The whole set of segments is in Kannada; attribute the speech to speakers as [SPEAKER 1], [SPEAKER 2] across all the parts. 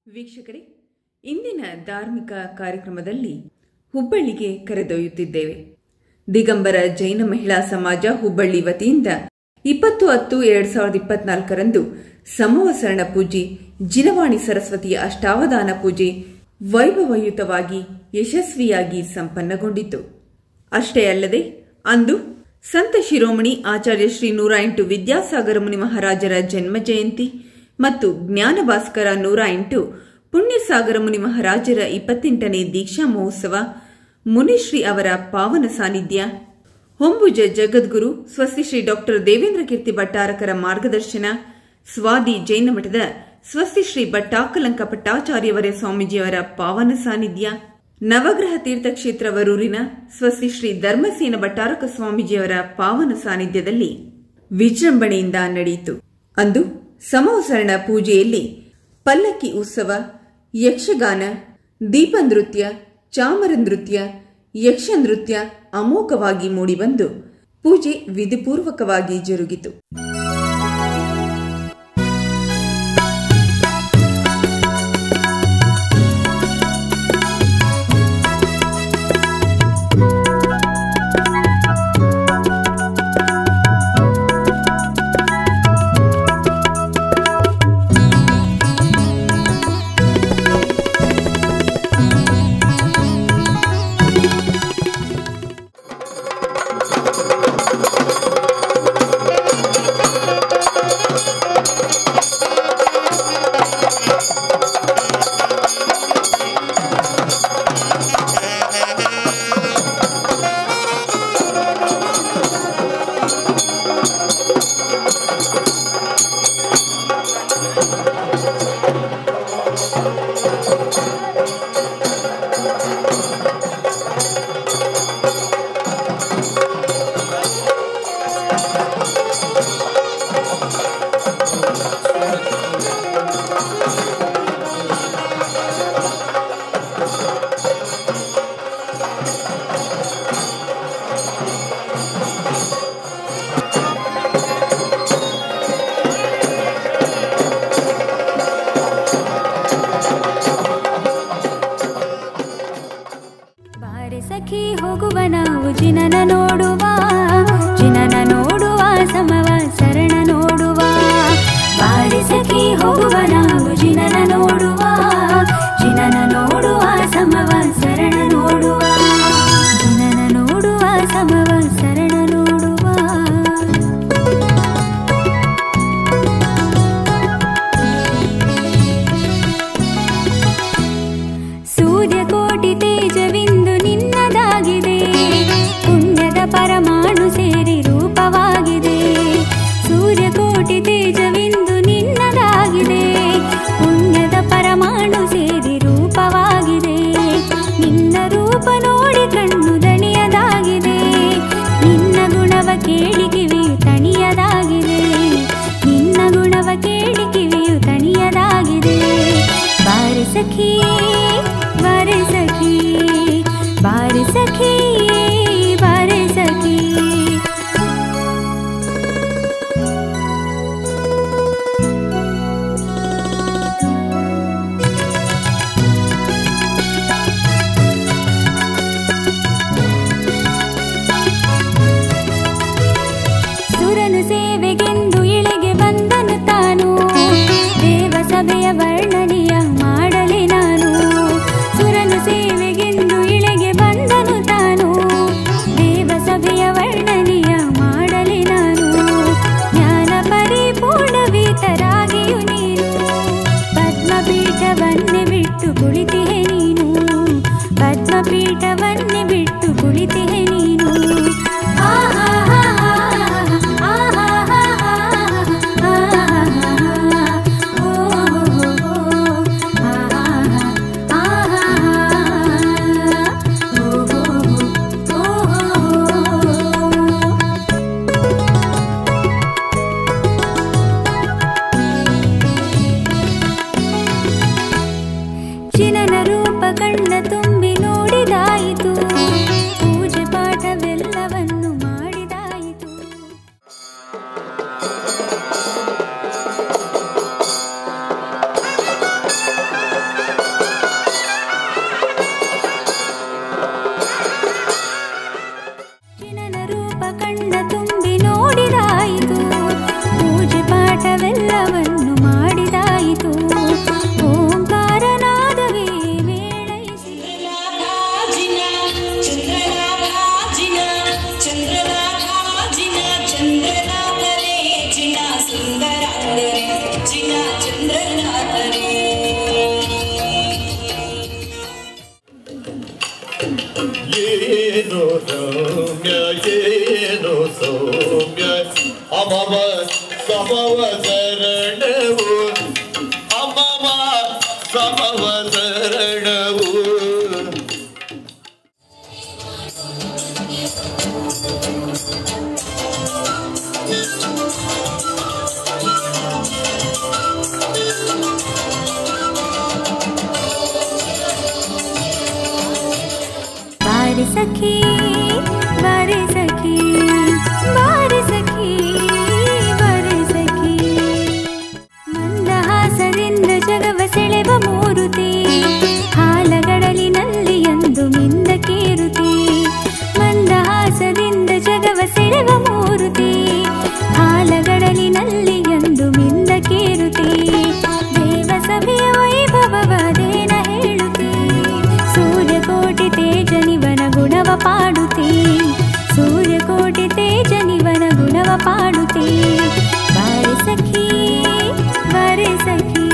[SPEAKER 1] ವೀಕ್ಷಕರೇ, ಇಂದಿನ ಧಾರ್ಮಿಕ ಕಾರ್ಯಕ್ರಮದಲ್ಲಿ ಹುಬ್ಬಳ್ಳಿಗೆ ಕರೆದೊಯ್ಯುತ್ತಿದ್ದೇವೆ. ದಿಗಂಬರ ಜೈನ ಮಹಿಳಾ ಸಮಾಜ ಹುಬ್ಬಳ್ಳಿ ವತಿಯಿಂದ 20/10/2024 ಸಂವತ್ಸರಣ ಪೂಜೆ, ಜಿನವಾಣಿ ಸರಸ್ವತಿಯ ಅಷ್ಟಾವಧಾನ ಪೂಜೆ ವೈಭವಯುತವಾಗಿ ಯಶಸ್ವಿಯಾಗಿ ಸಂಪನ್ನಗೊಂಡಿತು. ಅಷ್ಟೇ ಅಲ್ಲದೆ ಅಂದು ಸಂತ ಶಿರೋಮಣಿ ಆಚಾರ್ಯ ಶ್ರೀ 108 ವಿದ್ಯಾಸಾಗರ ಮುನಿ ಮಹಾರಾಜರ ಜನ್ಮ ಜಯಂತಿ ಮತ್ತು ಜ್ಞಾನಭಾಸ್ಕರ 108 ಪುಣ್ಯಸಾಗರ ಮುನಿ ಮಹಾರಾಜರ 28ನೇ ದೀಕ್ಷಾ ಮಹೋತ್ಸವ, ಮುನಿಶ್ರೀ ಅವರ ಪಾವನ ಸಾನ್ನಿಧ್ಯ, ಹೊಂಬುಜ ಜಗದ್ಗುರು ಸ್ವಸ್ತಿ ಶ್ರೀ ಡಾ ದೇವೇಂದ್ರ ಕೀರ್ತಿ ಭಟ್ಟಾರಕರ ಮಾರ್ಗದರ್ಶನ, ಸ್ವಾದಿ ಜೈನ ಮಠದ ಸ್ವಸ್ತಿ ಶ್ರೀ ಭಟ್ಟಾಕಲಂಕ ಪಟ್ಟಾಚಾರ್ಯವರ ಸ್ವಾಮೀಜಿಯವರ ಪಾವನ ಸಾನ್ನಿಧ್ಯ, ನವಗ್ರಹ ತೀರ್ಥಕ್ಷೇತ್ರ ವರೂರಿನ ಸ್ವಸ್ತಿ ಶ್ರೀ ಧರ್ಮಸೇನ ಭಟ್ಟಾರಕ ಸ್ವಾಮೀಜಿಯವರ ಪಾವನ ಸಾನ್ನಿಧ್ಯದಲ್ಲಿ ವಿಜೃಂಭಣೆಯಿಂದ ನಡೆಯಿತು. ಅಂದು ಸಂವತ್ಸರಣ ಪೂಜೆಯಲ್ಲಿ ಪಲ್ಲಕ್ಕಿ ಉತ್ಸವ, ಯಕ್ಷಗಾನ, ದೀಪ ನೃತ್ಯ, ಚಾಮರ ನೃತ್ಯ, ಯಕ್ಷ ನೃತ್ಯ ಅಮೋಘವಾಗಿ ಮೂಡಿಬಂದು ಪೂಜೆ ವಿಧಿಪೂರ್ವಕವಾಗಿ ಜರುಗಿತು.
[SPEAKER 2] ಸಖಿ ಹೋಗುವ ನಾವು ಜಿನನ ನೋಡುವ, ಜಿನನ ನೋಡುವ ಸಮವ ಶರಣ ನೋಡುವ. ಬಾರಿ ಸಖಿ ಹೋಗುವ ನಾವು ಜಿನನ ನೋಡುವ, ಜಿನನ ನೋಡುವ ಸಮವ ಶರಣ ನೋಡುವ, ಜಿನನ ನೋಡುವ ಸಮವ ಶರಣ ನೋಡುವ. ಸೂರ್ಯಕೋಟಿ ತೇಜವಿಂದು ನಿನ್ನದಾಗಿದೆ, ಪುಣ್ಯದ ಪರಮಾಣು ಸೇರಿ ರೂಪವಾಗಿದೆ. ಸೂರ್ಯಕೋಟಿ ತೇಜವಿಂದು ನಿನ್ನದಾಗಿದೆ, ಪುಣ್ಯದ ಪರಮಾಣು ಸೇರಿ ರೂಪವಾಗಿದೆ. ನಿನ್ನ ರೂಪ ನೋಡಿ ಕಣ್ಣು ದಣಿಯದಾಗಿದೆ, ನಿನ್ನ ಗುಣವ ಕೇಳಿ ಕಿವಿಯು ತಣಿಯದಾಗಿದೆ, ನಿನ್ನ ಗುಣವ ಕೇಳಿ ಕಿವಿಯು ತಣಿಯದಾಗಿದೆ. ಬಾರಿ ಸಖಿ ಬಾರಿ ಸಖಿ, ಬಾರಿ ಸಖಿ ಬಾರಿ ಸಖಿ. ಸುರನು ಸೇವೆಗೆಂದು ಇಳೆಗೆ ಬಂದನು ತಾನು, ದೇವ ಸಭೆಯ ವರ್ಣನೆಯ ಮಾಡಲಿ ನಾನು. ಸುರನು ಸೇವೆಗೆಂದು ಇಳೆಗೆ ಬಂದನು ತಾನು, ದೇವ ಸಭೆಯ ವರ್ಣನೆಯ ಮಾಡಲಿ ನಾನು. ಜ್ಞಾನ ಪರಿಪೂರ್ಣವೀತರಾಗಿಯು ನೀನು, ಪದ್ಮಪೀಠವನ್ನೇ ಬಿಟ್ಟು ಕುಳಿತಿಹೆ ನೀನು, ಪದ್ಮಪೀಠವನ್ನೇ ಬಿಟ್ಟು ಕುಳಿತಿಹೆ ನೀನು. ಜಿನನ ರೂಪ ಕಣ್ಣ ತುಂಬಿ ನೋಡಿದಾಯಿತು, ಪೂಜೆ ಪಾಠವೆಲ್ಲವನ್ನು ಮಾಡಿದ
[SPEAKER 3] ಸಮವಸರಣವು.
[SPEAKER 2] ಬಾರೆ ಸಖಿ ಬಾರೆ ಸಖಿ ಬಾರೆ ಸಖಿ ಬಾರೆ ಸಖಿ ಮಂದಹಾಸದಿಂದ ಜಗವ ಸೆಳೆವ ಮೂರುತಿ ಹಾಲಗಡಲಿನಲ್ಲಿ ಎಂದು ಮಿಂದ ಕೇರುತಿ ಮಂದಹಾಸದಿಂದ ಜಗವ ಸೆಳೆವ ಮೂರುತಿ ಹಾಲಗಡಲಿನಲ್ಲಿ ಎಂದು ಮಿಂದ ಕೇರುತಿ ದೇವಸಭೆಯ ವೈಭವವದೇನ ಹೇಳುತ್ತಿ ಸೂರ್ಯಕೋಟಿ ತೇಜನಿವನ ಗುಣವ ಪಾಡುತ್ತಿ ಸೂರ್ಯಕೋಟಿ ತೇಜನಿವನ ಗುಣವ ಪಾಡುತ್ತಿ ಬಾರೆ ಸಖಿ ಬಾರೆ ಸಖಿ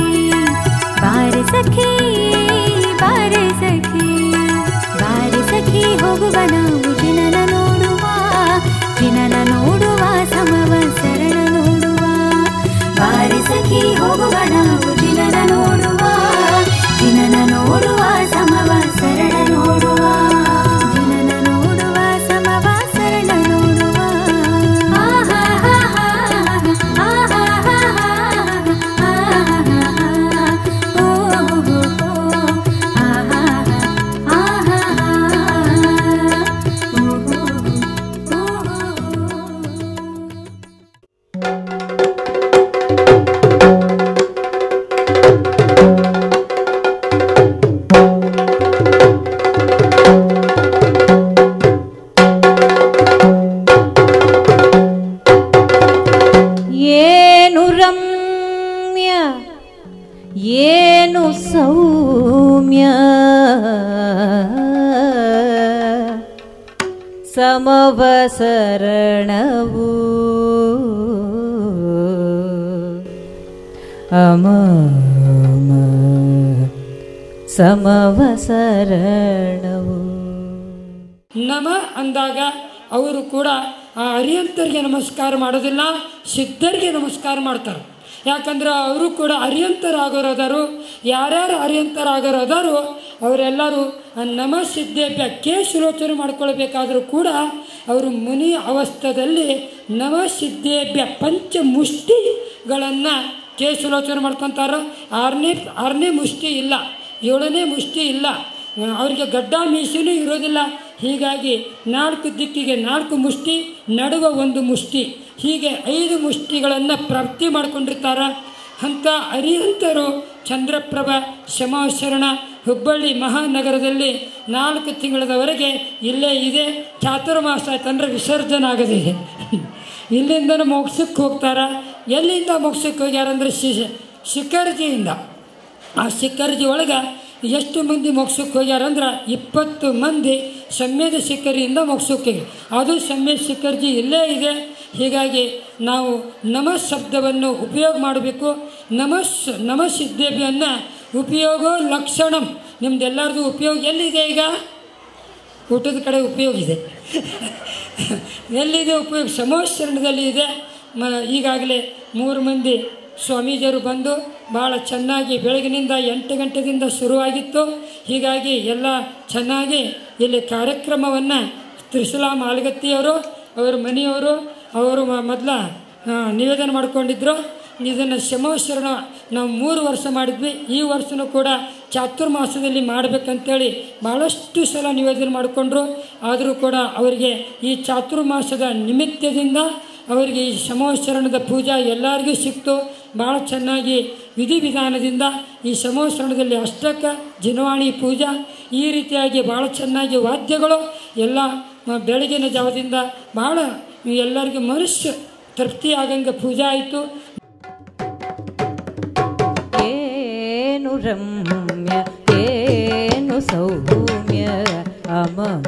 [SPEAKER 2] ಬಾರೆ ಸಖಿ ಬಾರೆ ಸಖಿ ಬಾರೆ ಸಖಿ ಹೋಗುವ ನಾವು ಜಿನನ ನೋಡುವ ಸಮವ ಸರಣ ನೋಡುವ ಬಾರೆ ಸಖಿ ಹೋಗುವ ನಾವು ಜಿನನ ನೋಡುವ ಸಮವ ಸರಣ ನೋಡುವ ಜಿನನ ನೋಡುವ ಸಮವ ಸರಣ ನೋಡುವ ಆಹಾ ಆಹಾ ಓ ಆಹಾ ಆಹಾ
[SPEAKER 4] ಏನು ಸೌಮ್ಯ ಸಮವಸರಣವು ಅಮಮ ಸಮವಸರಣವು.
[SPEAKER 5] ನಮ ಅಂದಾಗ ಅವರು ಕೂಡ ಆ ಅರಿಯಂತರಿಗೆ ನಮಸ್ಕಾರ ಮಾಡೋದಿಲ್ಲ, ಸಿದ್ಧರಿಗೆ ನಮಸ್ಕಾರ ಮಾಡ್ತಾರೆ. ಯಾಕಂದ್ರೆ ಅವರು ಕೂಡ ಅರಿಯಂತರಾಗೋರದಾರು. ಯಾರ್ಯಾರು ಅರಿಯಂತರಾಗೋರದಾರು ಅವರೆಲ್ಲರೂ ನಮ ಸಿದ್ಧೇಭ್ಯ ಕೇಶಲೋಚನೆ ಮಾಡ್ಕೊಳ್ಬೇಕಾದ್ರೂ ಕೂಡ ಅವರು ಮುನಿ ಅವಸ್ಥದಲ್ಲಿ ನಮ ಸಿದ್ಧೇಭ್ಯ ಪಂಚಮುಷ್ಟಿಗಳನ್ನು ಕೇಶಲೋಚನೆ ಮಾಡ್ಕೊತಾರೆ. ಆರನೇ ಮುಷ್ಟಿ ಇಲ್ಲ, 7ನೇ ಮುಷ್ಟಿ ಇಲ್ಲ, ಅವರಿಗೆ ಗಡ್ಡ ಮೀಸೆನೂ ಇರೋದಿಲ್ಲ. ಹೀಗಾಗಿ 4 ದಿಕ್ಕಿಗೆ 4 ಮುಷ್ಟಿ, ನಡುವ 1 ಮುಷ್ಟಿ, ಹೀಗೆ 5 ಮುಷ್ಟಿಗಳನ್ನು ಪ್ರಾಪ್ತಿ ಮಾಡ್ಕೊಂಡಿರ್ತಾರೆ. ಅಂಥ ಅರಿಹಂತರು ಚಂದ್ರಪ್ರಭ ಶಮಾಶರಣ ಹುಬ್ಬಳ್ಳಿ ಮಹಾನಗರದಲ್ಲಿ 4 ತಿಂಗಳವರೆಗೆ ಇಲ್ಲೇ ಇದೆ. ಚಾತುರ್ಮಾಸ ಆಯ್ತಂದ್ರೆ ವಿಸರ್ಜನೆ ಆಗದಿದೆ. ಇಲ್ಲಿಂದ ಮೋಕ್ಷಕ್ಕೆ ಹೋಗ್ತಾರೆ. ಎಲ್ಲಿಂದ ಮೋಕ್ಷಕ್ಕೆ ಹೋಗ್ಯಾರಂದ್ರೆ ಶಿಖರ್ಜಿಯಿಂದ. ಆ ಶಿಖರ್ಜಿ ಒಳಗೆ ಎಷ್ಟು ಮಂದಿ ಮೋಕ್ಷಕ್ಕೆ ಹೋಗ್ಯಾರಂದ್ರೆ 20 ಮಂದಿ ಸಮ್ಯದ ಶಿಖರಿಯಿಂದ ಮೋಕ್ಷಕ್ಕೆ. ಅದು ಸಮ್ಯ ಶಿಖರ್ಜಿ ಇಲ್ಲೇ ಇದೆ. ಹೀಗಾಗಿ ನಾವು ನಮ ಶಬ್ದವನ್ನು ಉಪಯೋಗ ಮಾಡಬೇಕು. ನಮ ಸಿದ್ಧೇಭಿಯನ್ನು ಉಪಯೋಗ ಲಕ್ಷಣಂ. ನಿಮ್ದೆಲ್ಲರದು ಉಪಯೋಗ ಎಲ್ಲಿದೆ? ಈಗ ಊಟದ ಕಡೆ ಉಪಯೋಗ ಇದೆ. ಎಲ್ಲಿದೆ ಉಪಯೋಗ? ಸಮೋಶರಣದಲ್ಲಿ ಇದೆ. ಈಗಾಗಲೇ 3 ಮಂದಿ ಸ್ವಾಮೀಜಿಯರು ಬಂದು ಭಾಳ ಚೆನ್ನಾಗಿ ಬೆಳಗಿನಿಂದ 8 ಗಂಟೆದಿಂದ ಶುರುವಾಗಿತ್ತು. ಹೀಗಾಗಿ ಎಲ್ಲ ಚೆನ್ನಾಗಿ ಇಲ್ಲಿ ಕಾರ್ಯಕ್ರಮವನ್ನು ತ್ರಿಶಲಾ ಮಾಲ್ಗತ್ತಿಯವರು ಅವರ ಮನೆಯವರು ಅವರು ಮೊದಲ ನಿವೇದನೆ ಮಾಡಿಕೊಂಡಿದ್ರು. ಇದನ್ನು ಶಮೋಶರಣ ನಾವು 3 ವರ್ಷ ಮಾಡಿದ್ವಿ. ಈ ವರ್ಷವೂ ಕೂಡ ಚಾತುರ್ಮಾಸದಲ್ಲಿ ಮಾಡಬೇಕಂತೇಳಿ ಭಾಳಷ್ಟು ಸಲ ನಿವೇದನೆ ಮಾಡಿಕೊಂಡ್ರು. ಆದರೂ ಕೂಡ ಅವರಿಗೆ ಈ ಚಾತುರ್ಮಾಸದ ನಿಮಿತ್ತದಿಂದ ಅವರಿಗೆ ಈ ಶಮೋಶರಣದ ಪೂಜಾ ಎಲ್ಲರಿಗೂ ಸಿಕ್ತು. ಭಾಳ ಚೆನ್ನಾಗಿ ವಿಧಿವಿಧಾನದಿಂದ ಈ ಶಮೋಶರಣದಲ್ಲಿ ಅಷ್ಟಕ ಜಿನವಾಣಿ ಪೂಜಾ ಈ ರೀತಿಯಾಗಿ ಭಾಳ ಚೆನ್ನಾಗಿ ವಾದ್ಯಗಳು ಎಲ್ಲ ಬೆಳಗಿನ ಜಾವದಿಂದ ಭಾಳ ಎಲ್ಲರಿಗೂ ಮನುಷ್ಯ ತೃಪ್ತಿ ಆಗಂಗೆ ಪೂಜೆ ಆಯಿತು.
[SPEAKER 4] ಏನು ರಮ್ಯ ಏನು ಸೌಮ್ಯ ಅಮಮ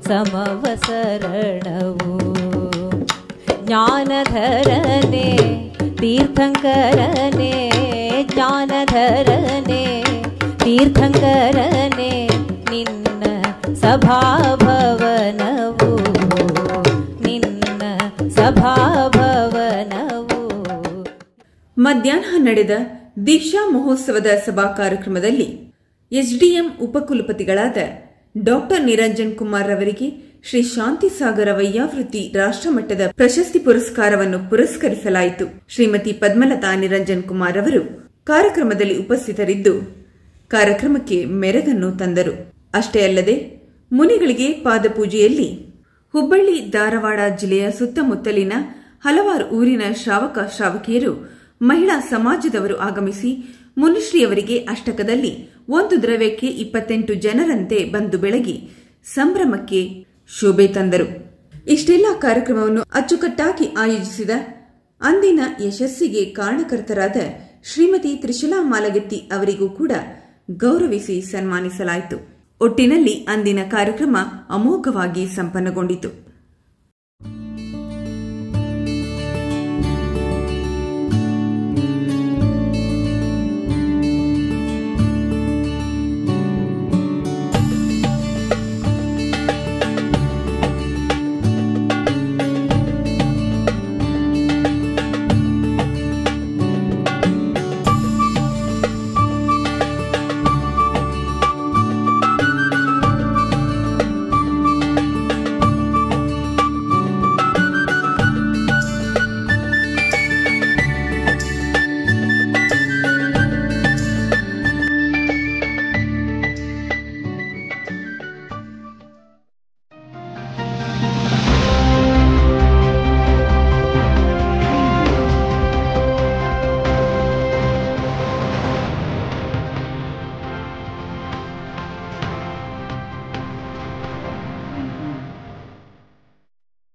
[SPEAKER 4] ಸಮವಸರಣವು. ಜ್ಞಾನಧರನೆ ತೀರ್ಥಂಕರನೆ ಜ್ಞಾನಧರನೆ ತೀರ್ಥಂಕರನೆ ನಿನ್ನ ಸಭಾಭವನವು ನಿನ್ನ ಸಭಾಭವನವು.
[SPEAKER 1] ಮಧ್ಯಾಹ್ನ ನಡೆದ ದೀಕ್ಷಾ ಮಹೋತ್ಸವದ ಸಭಾ ಕಾರ್ಯಕ್ರಮದಲ್ಲಿ ಎಸ್ಡಿಎಂ ಉಪಕುಲಪತಿಗಳಾದ ಡಾಕ್ಟರ್ ನಿರಂಜನ್ ಕುಮಾರ್ ರವರಿಗೆ ಶ್ರೀ ಶಾಂತಿಸಾಗರ ವೈಯಾವೃತ್ತಿ ರಾಷ್ಟ್ರಮಟ್ಟದ ಪ್ರಶಸ್ತಿ ಪುರಸ್ಕಾರವನ್ನು ಪುರಸ್ಕರಿಸಲಾಯಿತು. ಶ್ರೀಮತಿ ಪದ್ಮಲತಾ ನಿರಂಜನ್ ಕುಮಾರ್ ಅವರು ಕಾರ್ಯಕ್ರಮದಲ್ಲಿ ಉಪಸ್ಥಿತರಿದ್ದು ಕಾರ್ಯಕ್ರಮಕ್ಕೆ ಮೆರಗನ್ನು ತಂದರು. ಅಷ್ಟೇ ಅಲ್ಲದೆ ಮುನಿಗಳಿಗೆ ಪಾದಪೂಜೆಯಲ್ಲಿ ಹುಬ್ಬಳ್ಳಿ ಧಾರವಾಡ ಜಿಲ್ಲೆಯ ಸುತ್ತಮುತ್ತಲಿನ ಹಲವಾರು ಊರಿನ ಶ್ರಾವಕ ಶ್ರಾವಕಿಯರು, ಮಹಿಳಾ ಸಮಾಜದವರು ಆಗಮಿಸಿ ಮುನಿಶ್ರೀಯವರಿಗೆ ಅಷ್ಟಕದಲ್ಲಿ ಒಂದು ದ್ರವ್ಯಕ್ಕೆ 28 ಜನರಂತೆ ಬಂದು ಬೆಳಗಿ ಸಂಭ್ರಮಕ್ಕೆ ಶೋಭೆ ತಂದರು. ಇಷ್ಟೆಲ್ಲ ಕಾರ್ಯಕ್ರಮವನ್ನು ಅಚ್ಚುಕಟ್ಟಾಗಿ ಆಯೋಜಿಸಿದ ಅಂದಿನ ಯಶಸ್ಸಿಗೆ ಕಾರಣಕರ್ತರಾದ ಶ್ರೀಮತಿ ತ್ರಿಶಲಾ ಮಾಲಗತ್ತಿ ಅವರಿಗೂ ಕೂಡ ಗೌರವಿಸಿ ಸನ್ಮಾನಿಸಲಾಯಿತು. ಒಟ್ಟಿನಲ್ಲಿ ಅಂದಿನ ಕಾರ್ಯಕ್ರಮ ಅಮೋಘವಾಗಿ ಸಂಪನ್ನಗೊಂಡಿತು.